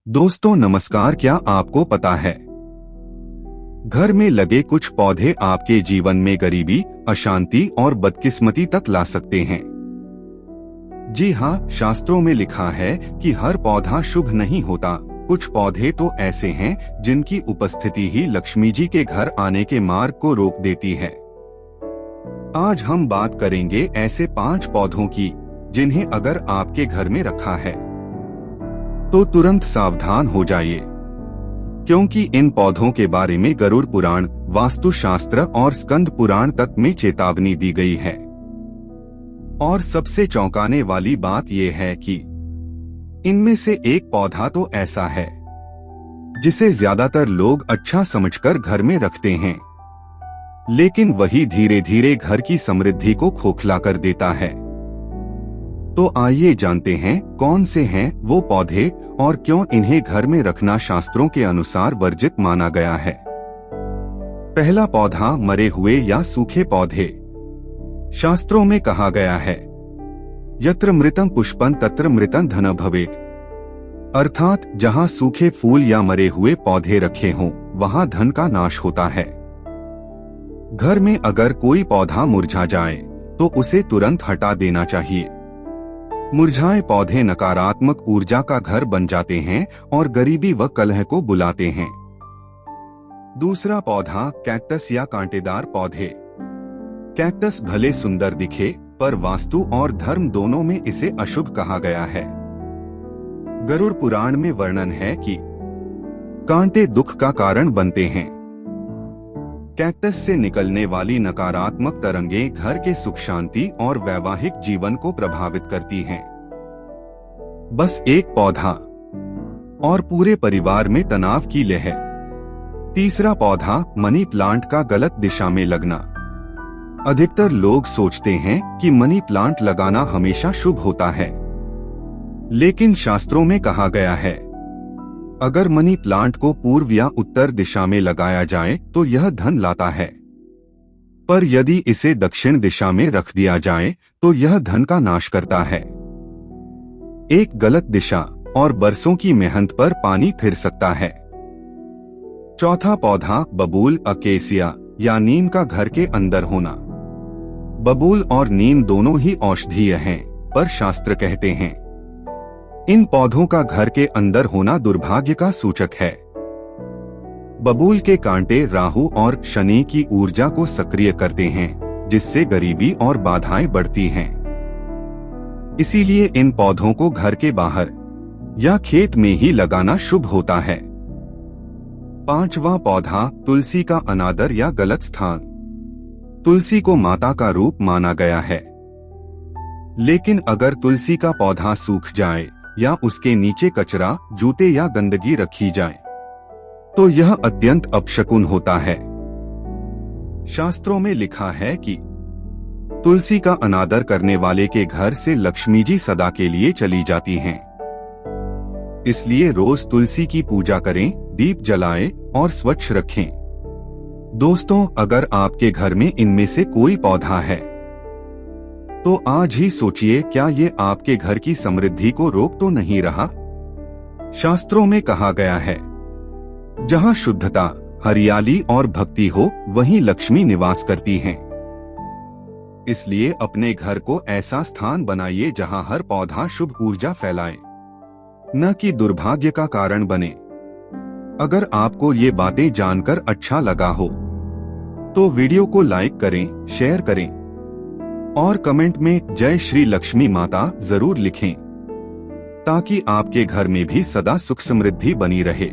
दोस्तों नमस्कार। क्या आपको पता है घर में लगे कुछ पौधे आपके जीवन में गरीबी, अशांति और बदकिस्मती तक ला सकते हैं। जी हाँ, शास्त्रों में लिखा है कि हर पौधा शुभ नहीं होता। कुछ पौधे तो ऐसे हैं जिनकी उपस्थिति ही लक्ष्मी जी के घर आने के मार्ग को रोक देती है। आज हम बात करेंगे ऐसे 5 पौधों की जिन्हें अगर आपके घर में रखा है तो तुरंत सावधान हो जाइए, क्योंकि इन पौधों के बारे में गरुड़ पुराण, वास्तुशास्त्र और स्कंद पुराण तक में चेतावनी दी गई है। और सबसे चौंकाने वाली बात यह है कि इनमें से एक पौधा तो ऐसा है जिसे ज्यादातर लोग अच्छा समझकर घर में रखते हैं, लेकिन वही धीरे धीरे घर की समृद्धि को खोखला कर देता है। तो आइए जानते हैं कौन से हैं वो पौधे और क्यों इन्हें घर में रखना शास्त्रों के अनुसार वर्जित माना गया है। पहला पौधा, मरे हुए या सूखे पौधे। शास्त्रों में कहा गया है, यत्र मृतं पुष्पं तत्र मृतं धनं भवेत्, अर्थात जहां सूखे फूल या मरे हुए पौधे रखे हों वहां धन का नाश होता है। घर में अगर कोई पौधा मुरझा जाए तो उसे तुरंत हटा देना चाहिए। मुरझाए पौधे नकारात्मक ऊर्जा का घर बन जाते हैं और गरीबी व कलह को बुलाते हैं। दूसरा पौधा, कैक्टस या कांटेदार पौधे। कैक्टस भले सुंदर दिखे, पर वास्तु और धर्म दोनों में इसे अशुभ कहा गया है। गरुड़ पुराण में वर्णन है कि कांटे दुख का कारण बनते हैं। कैक्टस से निकलने वाली नकारात्मक तरंगें घर के सुख शांति और वैवाहिक जीवन को प्रभावित करती हैं। बस एक पौधा और पूरे परिवार में तनाव की लहर। तीसरा पौधा, मनी प्लांट का गलत दिशा में लगना। अधिकतर लोग सोचते हैं कि मनी प्लांट लगाना हमेशा शुभ होता है, लेकिन शास्त्रों में कहा गया है अगर मनी प्लांट को पूर्व या उत्तर दिशा में लगाया जाए तो यह धन लाता है, पर यदि इसे दक्षिण दिशा में रख दिया जाए तो यह धन का नाश करता है। एक गलत दिशा और बरसों की मेहनत पर पानी फिर सकता है। चौथा पौधा, बबूल, अकेसिया या नीम का घर के अंदर होना। बबूल और नीम दोनों ही औषधीय हैं, पर शास्त्र कहते हैं इन पौधों का घर के अंदर होना दुर्भाग्य का सूचक है। बबूल के कांटे राहु और शनि की ऊर्जा को सक्रिय करते हैं, जिससे गरीबी और बाधाएं बढ़ती हैं। इसीलिए इन पौधों को घर के बाहर या खेत में ही लगाना शुभ होता है। पांचवा पौधा, तुलसी का अनादर या गलत स्थान। तुलसी को माता का रूप माना गया है, लेकिन अगर तुलसी का पौधा सूख जाए या उसके नीचे कचरा, जूते या गंदगी रखी जाए तो यह अत्यंत अपशकुन होता है। शास्त्रों में लिखा है कि तुलसी का अनादर करने वाले के घर से लक्ष्मी जी सदा के लिए चली जाती हैं। इसलिए रोज तुलसी की पूजा करें, दीप जलाएं और स्वच्छ रखें। दोस्तों, अगर आपके घर में इनमें से कोई पौधा है तो आज ही सोचिए, क्या ये आपके घर की समृद्धि को रोक तो नहीं रहा। शास्त्रों में कहा गया है, जहां शुद्धता, हरियाली और भक्ति हो वहीं लक्ष्मी निवास करती हैं। इसलिए अपने घर को ऐसा स्थान बनाइए जहां हर पौधा शुभ ऊर्जा फैलाए, न कि दुर्भाग्य का कारण बने। अगर आपको ये बातें जानकर अच्छा लगा हो तो वीडियो को लाइक करें, शेयर करें और कमेंट में जय श्री लक्ष्मी माता जरूर लिखें, ताकि आपके घर में भी सदा सुख समृद्धि बनी रहे।